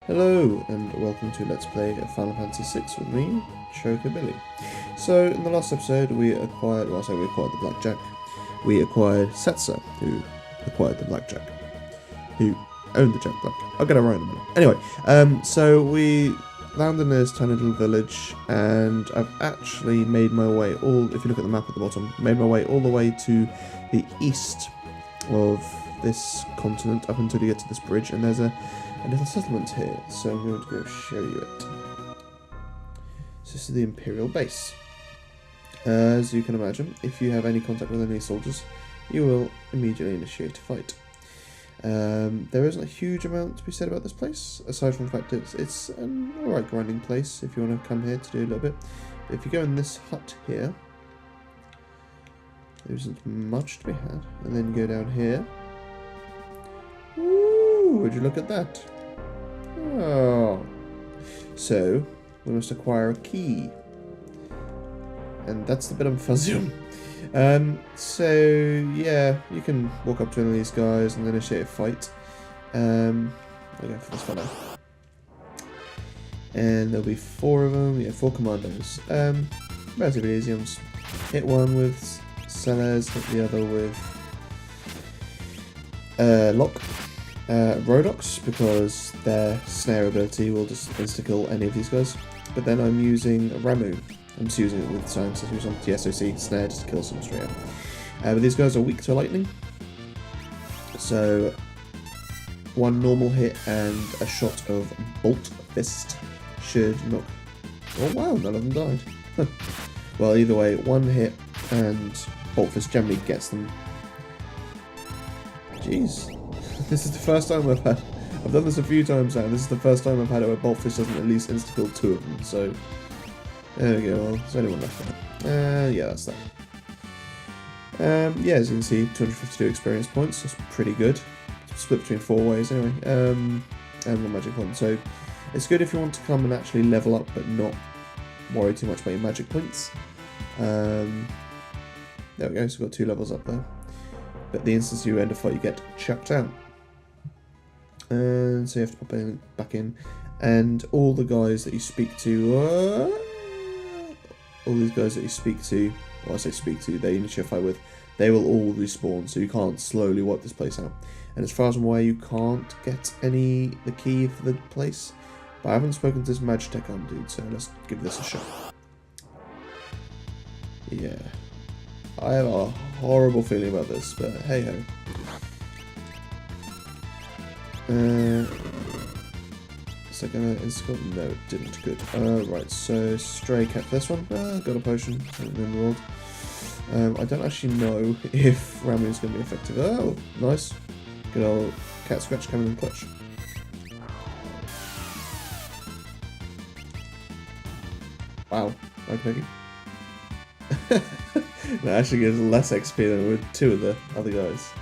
Hello and welcome to Let's Play Final Fantasy VI with me, Chocobilly. So in the last episode we acquired, well I say we acquired the Blackjack, we acquired Setsa, who acquired the Blackjack, who owned the Jack Black. I'll get it right in a minute. Anyway, so we landed in this tiny little village and I've actually made my way all, if you look at the map at the bottom, made my way all the way to the east of this continent up until you get to this bridge, and there's a little settlement here, so I'm going to go show you it. So this is the Imperial base. As you can imagine, if you have any contact with any soldiers, you will immediately initiate a fight. There isn't a huge amount to be said about this place, aside from the fact it's an alright grinding place if you want to come here to do a little bit. But if you go in this hut here, there isn't much to be had, and then you go down here. Ooh, would you look at that? Oh. So, we must acquire a key. And that's the bit I'm fuzzy on. So, yeah, you can walk up to one of these guys and initiate a fight. I'll go for this fella. And there'll be 4 of them, yeah, 4 commandos. Relatively easy. I'll just hit one with Celes, hit the other with Locke. Rhodoks, because their snare ability will just insta-kill any of these guys. But then I'm using Ramuh. I'm just using it with Science, who's on TSOC, snare just to kill some straight up. But these guys are weak to lightning. So, one normal hit and a shot of Bolt Fist should knock... Oh wow, none of them died. Well, either way, one hit and Bolt Fist generally gets them. Jeez. This is the first time I've done this a few times now, this is the first time I've had it where Bolt Fist doesn't at least insta-kill 2 of them, so... There we go, well, there's only one left there. Yeah, that's that. Yeah, as you can see, 252 experience points, that's pretty good. Split between 4 ways anyway, and 1 magic point, so... It's good if you want to come and actually level up, but not worry too much about your magic points. There we go, so we've got 2 levels up there. But the instant you end a fight, you get chucked out. And so you have to pop back in, and all the guys that you speak to, all these guys that you speak to, well I say speak to, they initiate a fight with, they will all respawn, so you can't slowly wipe this place out. And as far as I'm aware, you can't get the key for the place, but I haven't spoken to this Magitech arm dude, so let's give this a shot. Yeah. I have a horrible feeling about this, but hey ho. Is that gonna install? No, it didn't. Good. Right, so Stray Cat for this one. Got a potion in the world. I don't actually know if Ramuh is going to be effective. Oh, nice. Good old Cat Scratch coming in clutch. Wow. Okay. That actually gives less XP than it would 2 of the other guys.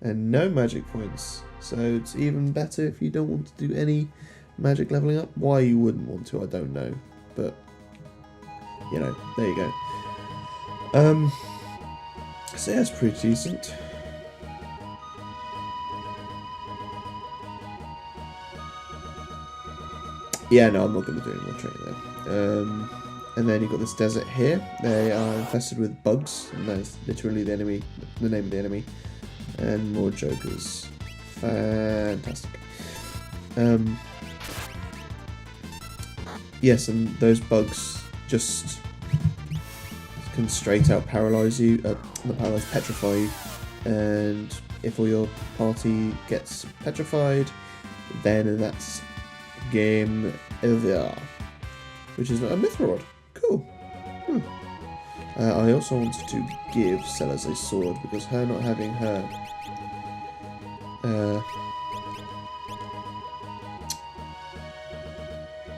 And no magic points. So it's even better if you don't want to do any magic leveling up. Why you wouldn't want to, I don't know. But, you know, there you go. So yeah, it's pretty decent. Yeah, no, I'm not going to do any more training there. And then you've got this desert here. They are infested with bugs, and that's literally the enemy, the name of the enemy. And more jokers. Fantastic. Yes, and those bugs just can straight out paralyze you, not paralyze, petrify you. And if all your party gets petrified, then that's game over. Which is a Mithril Rod. Cool. I also wanted to give Celes a sword, because her not having her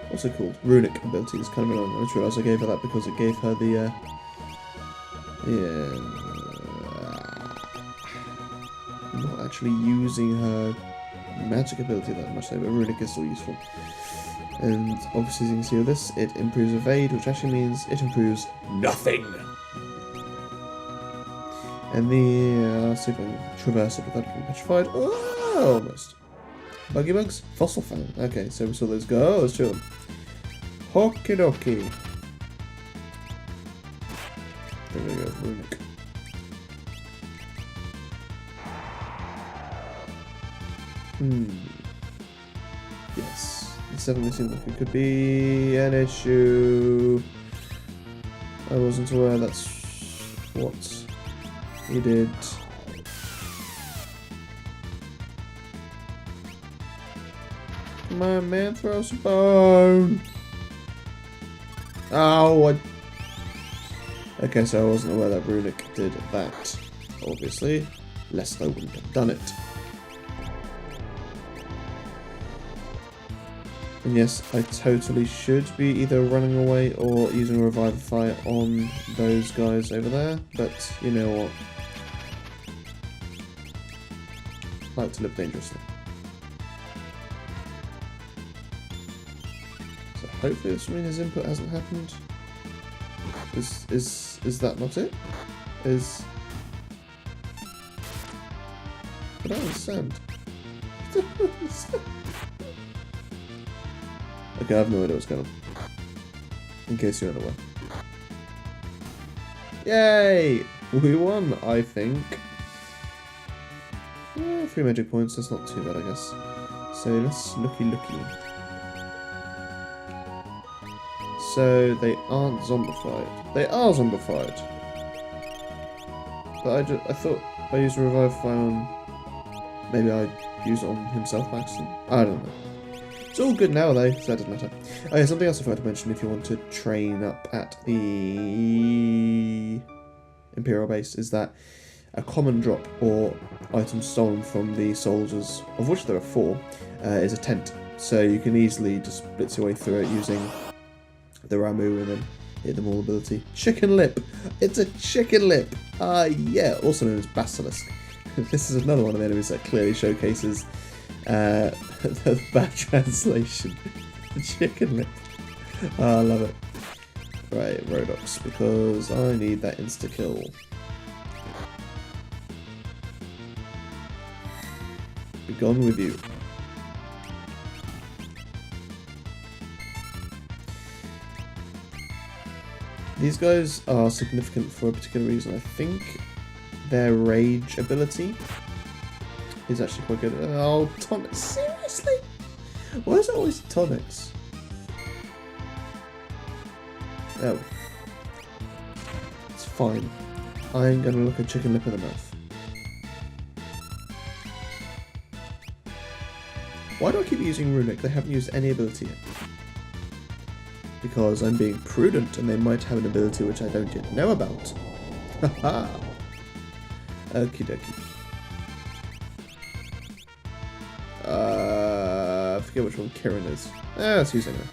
what's it called? Runic ability is kind of annoying. I just realised I gave her that because it gave her the I'm not actually using her magic ability that much though, but Runic is still useful. And obviously, as you can see with this, it improves evade, which actually means it improves nothing. And the see if I can traverse it without getting petrified. Oh, almost. Buggy bugs? Fossil fan. Okay, so we saw those go. Oh, let's show them. Hockey dokie. There we go, Runic. Yes. This definitely seems like it could be an issue. I wasn't aware that's what he did. Come on, man, throw us a bone. Oh, okay, so I wasn't aware that Runic did that. Obviously, lest I wouldn't have done it. And yes, I totally should be either running away or using a Revivify on those guys over there, but you know what? I like to live dangerously. So hopefully this means his input hasn't happened. Is that not it? I don't understand. I don't understand. Okay, I have no idea what's going on. In case you're unaware. Yay! We won, I think. 3 magic points, that's not too bad, I guess. So let's looky. So they aren't zombified. They are zombified. But I thought I used a Revivify on... Maybe I used it on himself by accident? I don't know. It's all good now though, so that doesn't matter. Oh yeah, something else I forgot to mention if you want to train up at the Imperial base is that a common drop or item stolen from the soldiers, of which there are 4, is a tent. So you can easily just blitz your way through it using the Ramu and then hit them all ability. Chicken Lip! It's a Chicken Lip! Yeah, also known as Basilisk. This is another one of the enemies that clearly showcases the bad translation. The Chicken Lip. I love it. Right, Rhodox, because I need that insta-kill. Be gone with you. These guys are significant for a particular reason. I think their rage ability is actually quite good. Oh, tonics. Seriously? Why is it always tonics? Oh. It's fine. I'm gonna look a Chicken Lip in the mouth. Why do I keep using Runic? They haven't used any ability yet. Because I'm being prudent and they might have an ability which I don't yet know about. Haha. Okie dokie. I forget which one Kirin is. Let's use it anyway.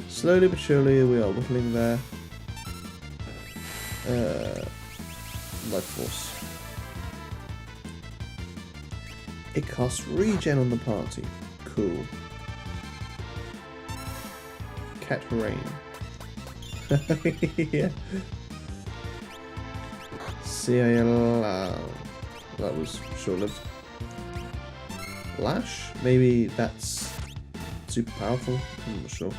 Slowly but surely we are whittling there. Life Force. It casts regen on the party. Cool. Cat Rain. Yeah. CIL. That was short-lived. Lash? Maybe that's super powerful. I'm not sure.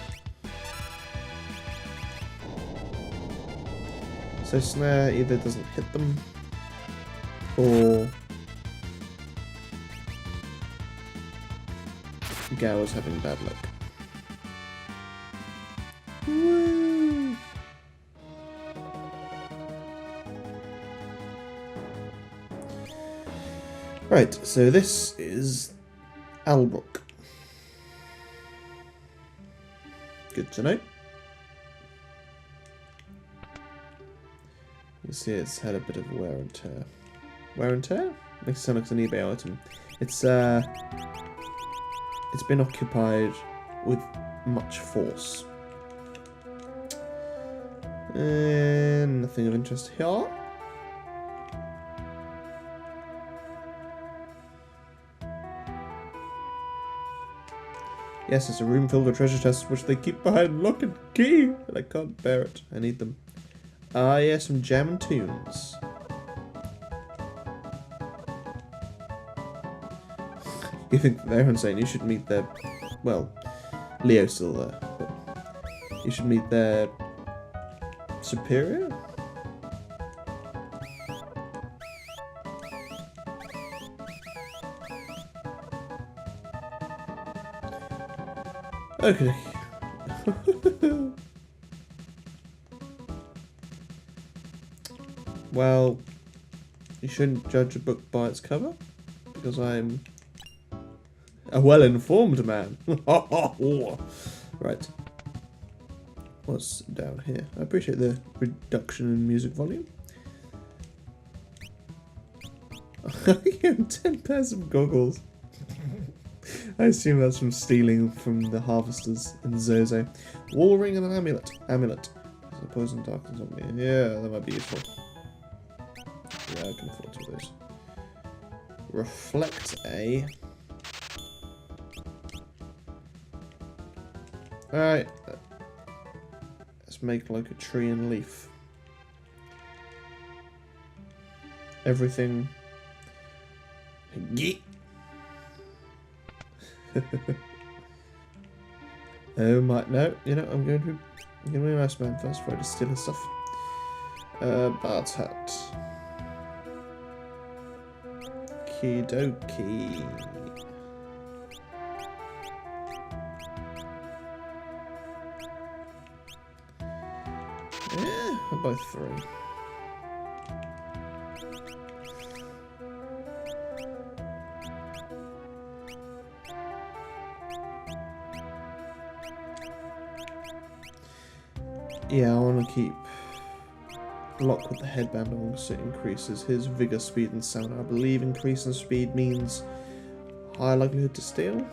So Snare either doesn't hit them or Gao is having bad luck. Woo! Right, so this is Albrook. Good to know. You see it's had a bit of wear and tear. Wear and tear? Makes it sound like it's an eBay item. It's been occupied with much force. And nothing of interest here. Yes, it's a room filled with treasure chests which they keep behind lock and key. And I can't bear it. I need them. Ah, yeah, some jam and tunes. You think they're insane. You should meet their... Well, Leo's still there. But you should meet their... superior? Okay. Well, you shouldn't judge a book by its cover, because I'm a well-informed man. Right. What's down here? I appreciate the reduction in music volume. 10 pairs of goggles. I assume that's from stealing from the harvesters in Zozo. Wall ring and an amulet. Amulet. So poison darkens on me. Yeah, that might be useful. Yeah, I can afford two of those. Reflect A. Alright. Let's make like a tree and leaf. Everything. Yeet. Oh my, no, you know, I'm going to be a nice man first before I just steal his stuff. Bard's hat. Okie yeah, I'll buy 3. Yeah, I want to keep Lock with the headband on because it increases his vigor, speed, and stamina. I believe increase in speed means higher likelihood to steal.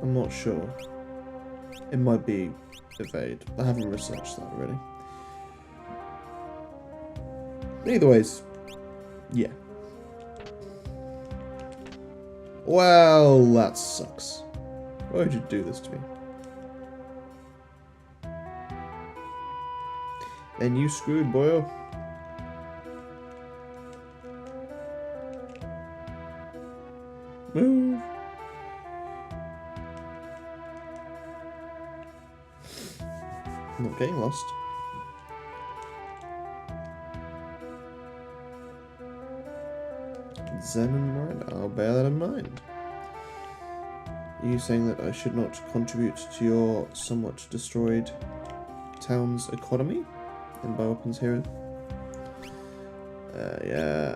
I'm not sure. It might be evade. I haven't researched that really. Either ways, yeah. Well, that sucks. Why would you do this to me? And you screwed, boyo. Move. I'm not getting lost. Zen and Miranda. I'll bear that in mind. Are you saying that I should not contribute to your somewhat destroyed town's economy? And buy weapons here. Yeah.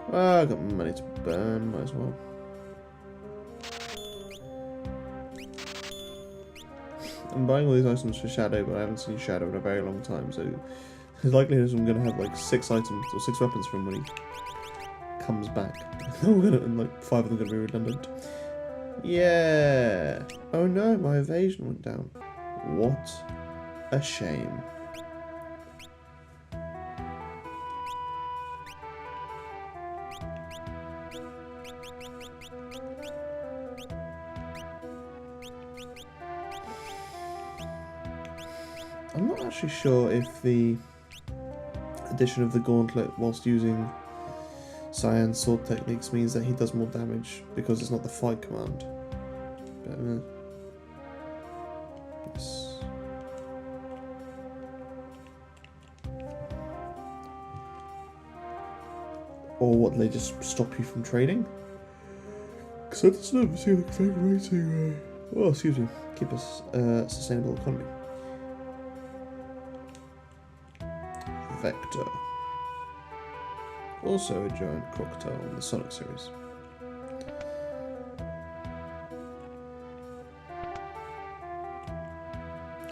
Well, I got money to burn, might as well. I'm buying all these items for Shadow, but I haven't seen Shadow in a very long time, so the likelihood is I'm going to have like 6 items or 6 weapons from when he comes back. And like 5 of them are going to be redundant. Yeah. Oh no, my evasion went down. What a shame. I'm not actually sure if the addition of the gauntlet whilst using Cyan's sword techniques means that he does more damage because it's not the fight command. But, yes. Or what, they just stop you from trading? Because that doesn't seem like a favourite way to, well, excuse me, keep a sustainable economy. Vector. Also a giant crocodile in the Sonic series.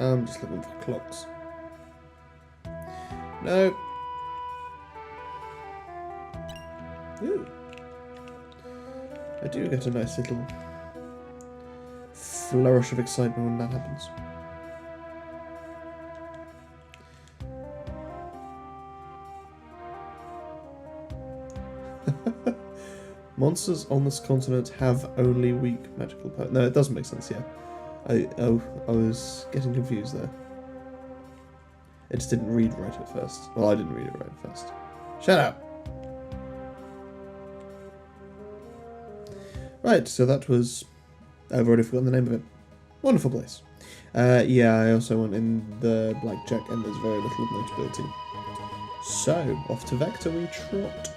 I'm just looking for clocks. No. Ooh. I do get a nice little flourish of excitement when that happens. Monsters on this continent have only weak magical power. No, it doesn't make sense, yeah. I was getting confused there. It just didn't read right at first. Well, I didn't read it right at first. Shut up! Right, so that was... I've already forgotten the name of it. Wonderful place. Yeah, I also went in the Blackjack and there's very little notability. So, off to Vector we trot.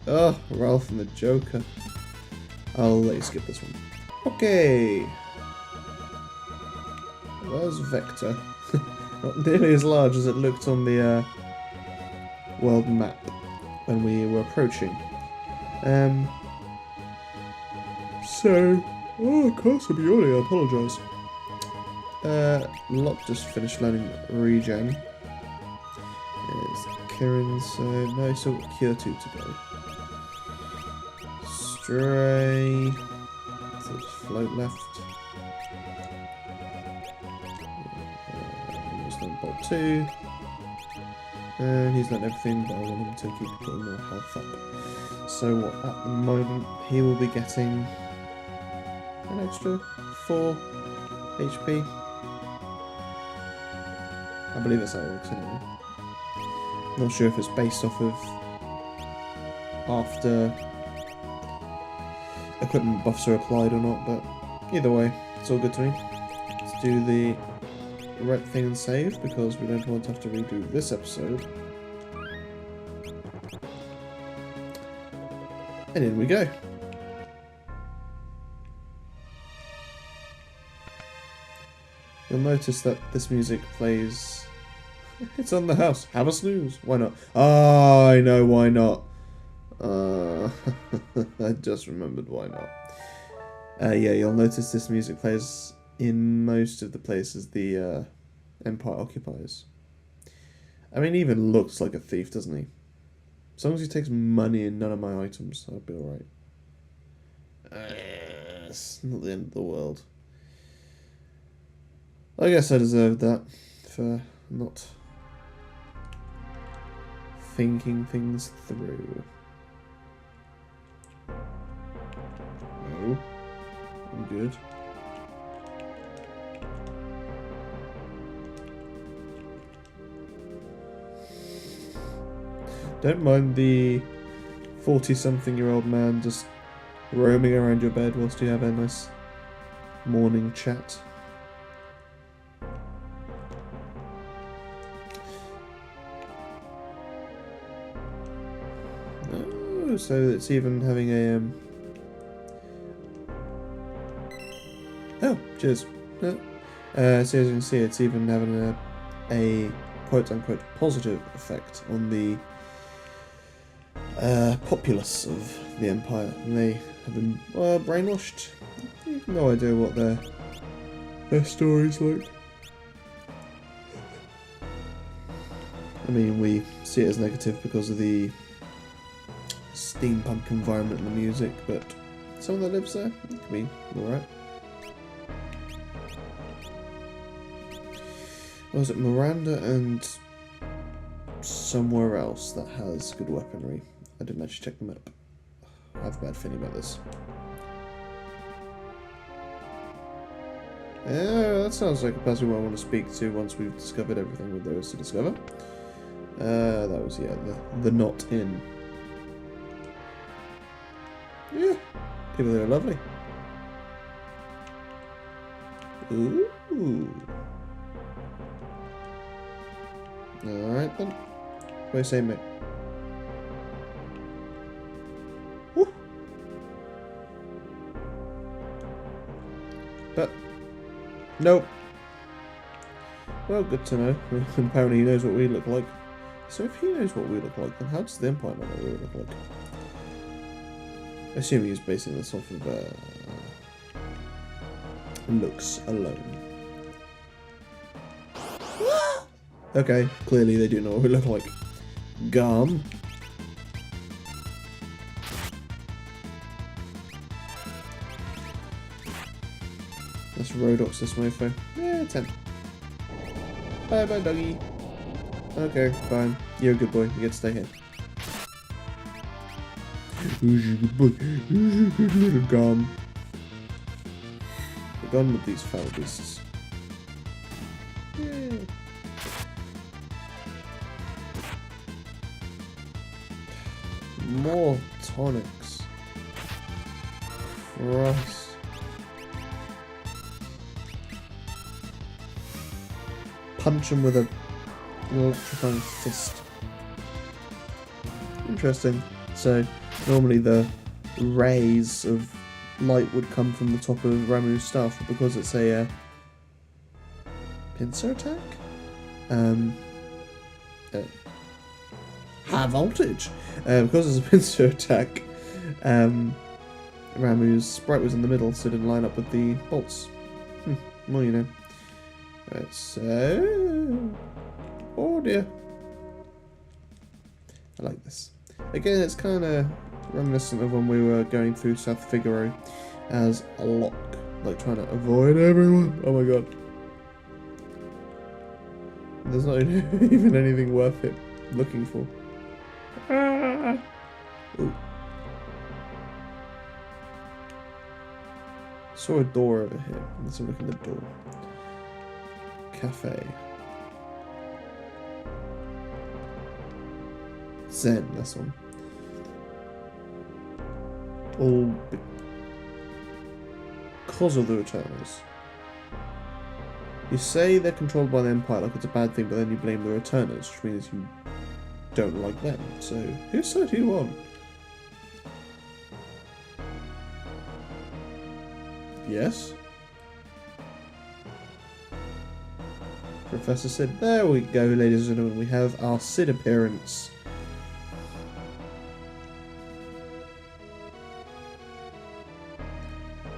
Oh, Ralph and the Joker. I'll let you skip this one. Okay. There's Vector. Not nearly as large as it looked on the world map when we were approaching. Oh, I can't be early, I apologise. Locke just finished learning regen. It's Kieran, so no, he's still got Cure 2 to go. Stray. So it's float left. He's learned Bolt 2. And he's learned everything, but I want him to keep getting more health up. So at the moment, he will be getting an extra 4 HP. I believe that's how it works anyway. Not sure if it's based off of after equipment buffs are applied or not, but either way, it's all good to me. Let's do the right thing and save, because we don't want to have to redo this episode. And in we go. You'll notice that this music plays... It's on the house. Have a snooze. Why not? Ah, I know why not. I just remembered why not. Yeah, you'll notice this music plays in most of the places the Empire occupies. I mean, he even looks like a thief, doesn't he? As long as he takes money and none of my items, I'll be alright. It's not the end of the world. I guess I deserved that for not thinking things through. No, I'm good. Don't mind the 40-something-year-old man just roaming around your bed whilst you have a nice morning chat. Oh, so it's even having a Oh, cheers. So as you can see, it's even having a quote-unquote positive effect on the populace of the Empire. And they have been brainwashed. You have no idea what their story's like. I mean, we see it as negative because of the steampunk environment and the music, but someone that lives there can be alright. What was it? Miranda and somewhere else that has good weaponry. I didn't actually check the map. I have a bad feeling about this. Yeah, that sounds like a person who I want to speak to once we've discovered everything there is to discover. That was, yeah, the Not Inn. Yeah, people there are lovely. Ooh. Alright then. What do you say, mate? Woo. But nope. Well, good to know. Apparently he knows what we look like. So if he knows what we look like, then how does the Empire know what we look like? I assume he's basing this off of looks alone. Okay, clearly they do know what we look like. Gum. Let's Rodox this mofo. Yeah, 10. Bye bye, doggy. Okay, fine. You're a good boy. You get to stay here. Who's your good boy? Who's your good little gun? We're gone with these foul beasts. Yeah. More tonics. Christ. Punch him with an electrifying fist. Interesting. So, normally the rays of light would come from the top of Ramuh's staff, but because it's a pincer attack? High voltage! Because it's a pincer attack, Ramuh's sprite was in the middle, so it didn't line up with the bolts. Well, you know. Right, so... Oh dear. I like this. Again, it's kind of reminiscent of when we were going through South Figaro as a lock, like trying to avoid everyone. Oh my god. There's not even anything worth it looking for. Ooh. Saw a door over here. Let's have a look at the door. Cafe. Zen, that's one. All because of the Returners. You say they're controlled by the Empire like it's a bad thing, but then you blame the Returners, which means you don't like them. So, whose side are you on? Yes? Professor Sid. There we go, ladies and gentlemen. We have our Sid appearance.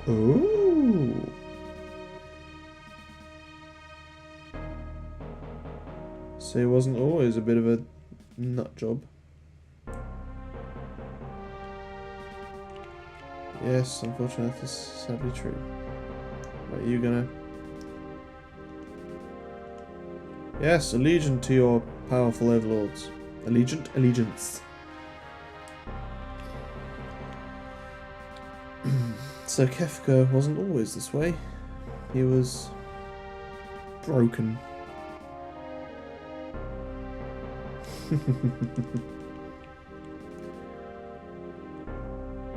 Ooh. So he wasn't always a bit of a nut job. Yes, unfortunately, this is sadly true. Are you gonna? Yes, allegiance to your powerful overlords. Allegiance. So Kefka wasn't always this way. He was broken.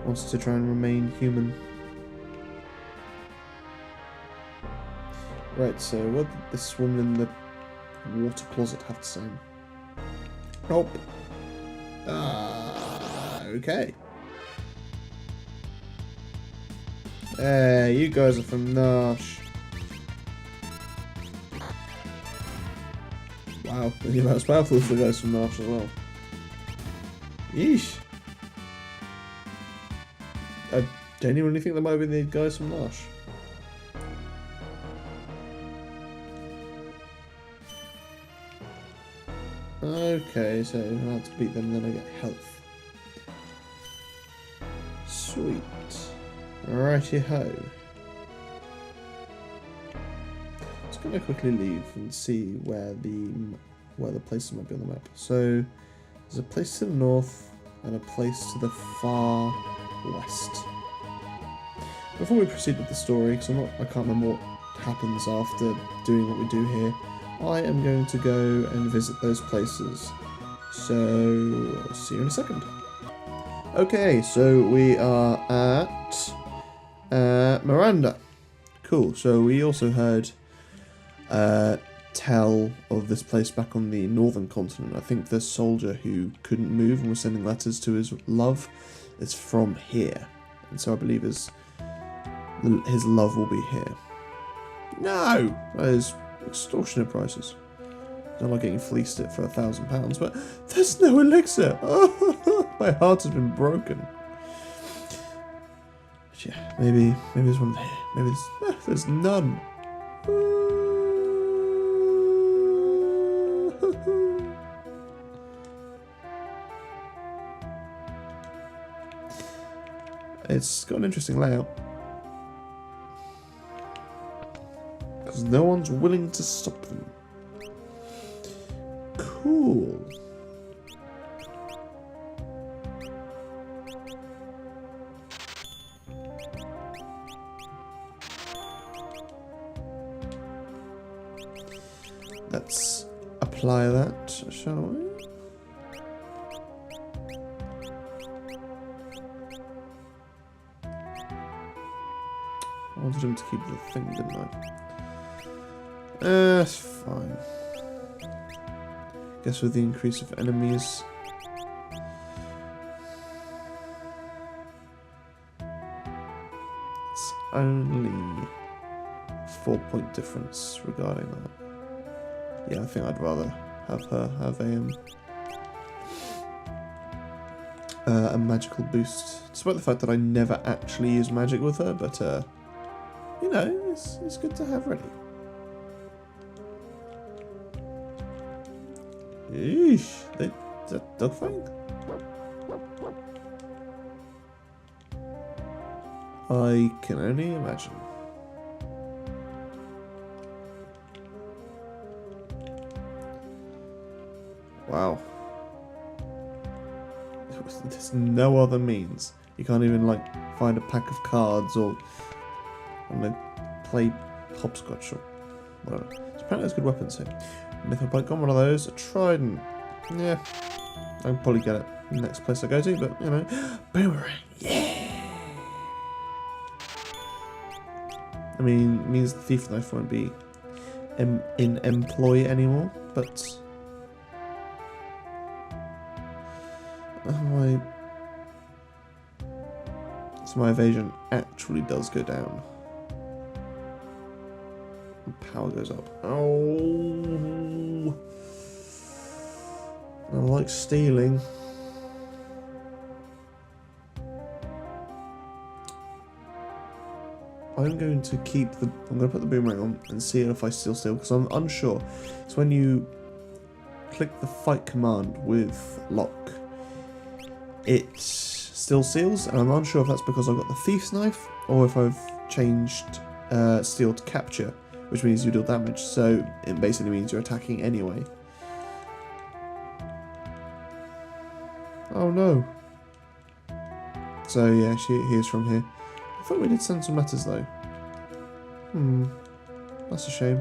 Wants to try and remain human. Right, so what did this woman in the water closet have to say? Nope. Okay. You guys are from Narshe. Wow, you're about as powerful as the guys from Narshe as well. Yeesh. I genuinely think that might be the guys from Narshe. Okay, so if I have to beat them, then I get health. Sweet. Righty ho. Just gonna quickly leave and see where the places might be on the map. So there's a place to the north and a place to the far west. Before we proceed with the story, because I can't remember what happens after doing what we do here, I am going to go and visit those places. So I'll see you in a second. Okay, so we are at Miranda. Cool. So we also heard tell of this place back on the northern continent. I think the soldier who couldn't move and was sending letters to his love is from here, and so I believe his love will be here. No, that is extortionate prices. Not like getting fleeced it for £1,000, but there's no elixir. My heart has been broken. But yeah, maybe there's one there. Maybe there's none. It's got an interesting layout. Because no one's willing to stop them. Cool. Let's apply that, shall we? I wanted him to keep the thing, didn't I? That's fine. Guess with the increase of enemies. It's only 4-point difference regarding that. Yeah, I think I'd rather have her have a magical boost. Despite the fact that I never actually use magic with her, but you know, it's good to have ready. Eesh, that dog thing? I can only imagine. Wow. There's no other means. You can't even, like, find a pack of cards or, I don't know, play hopscotch or whatever. So apparently there's good weapons here. Mythical Pike, got one of those. A trident. Yeah. I'll probably get it in the next place I go to, but, you know. Boomerang. Yeah! I mean, it means the thief knife won't be in employ anymore, but... So my evasion actually does go down. And power goes up. Oh! I like stealing. I'm going to put the boomerang on and see if I still steal, because I'm unsure. It's when you click the fight command with lock, it still seals, and I'm unsure if that's because I've got the thief's knife or if I've changed steal to capture, which means you deal damage, so it basically means you're attacking anyway. Oh no. So yeah, he is from here. I thought we did send some letters though. That's a shame.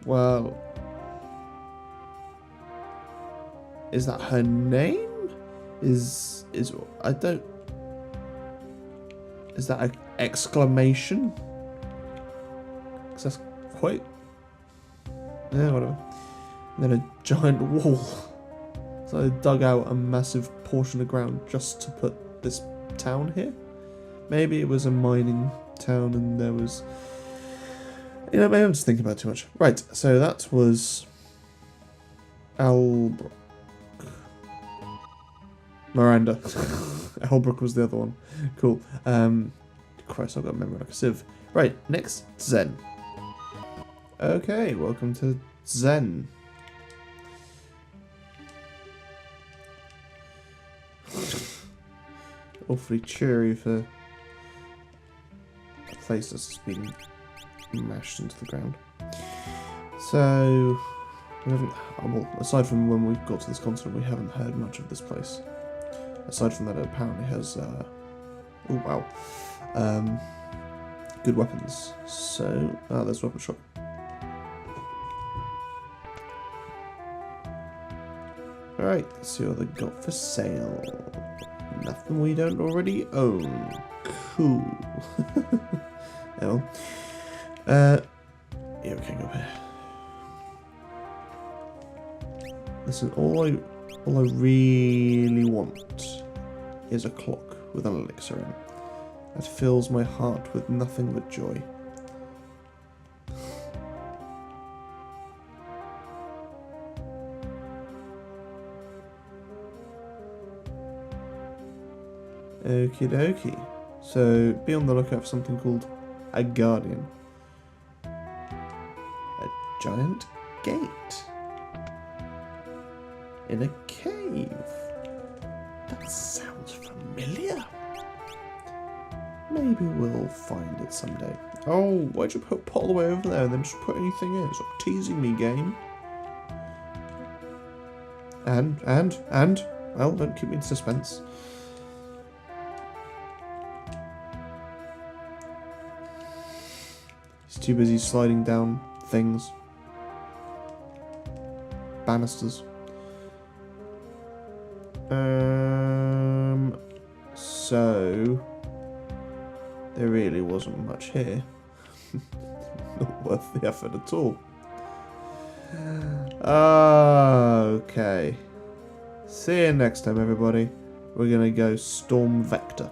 Well, is that her name? Is I don't. Is that an exclamation? Because that's quite. Yeah, whatever. And then a giant wall. So they dug out a massive portion of ground just to put this town here. Maybe it was a mining town and there was... You know, maybe I'm just thinking about it too much. Right, so that was... Albrook. Miranda. Albrook was the other one. Cool. Christ, I've got memory like a sieve. Right, next, Zen. Okay, welcome to Zen. Awfully cheery for a place that's been mashed into the ground. So, we haven't, well, aside from when we got to this continent, we haven't heard much of this place. Aside from that, it apparently has, oh wow, good weapons. So, there's a weapon shop. Alright, let's see what they got for sale. Nothing we don't already own. Cool. Oh. Yeah, we can go here. Listen, all I really want is a clock with an elixir in. That fills my heart with nothing but joy. Okie dokie. So, be on the lookout for something called a guardian. A giant gate. In a cave. That sounds familiar. Maybe we'll find it someday. Oh, why'd you put all the way over there and then just put anything in? Stop teasing me, game. And? Well, don't keep me in suspense. too busy sliding down things. Banisters. So there really wasn't much here. Not worth the effort at all. Okay. See you next time, everybody. We're gonna go Storm Vector.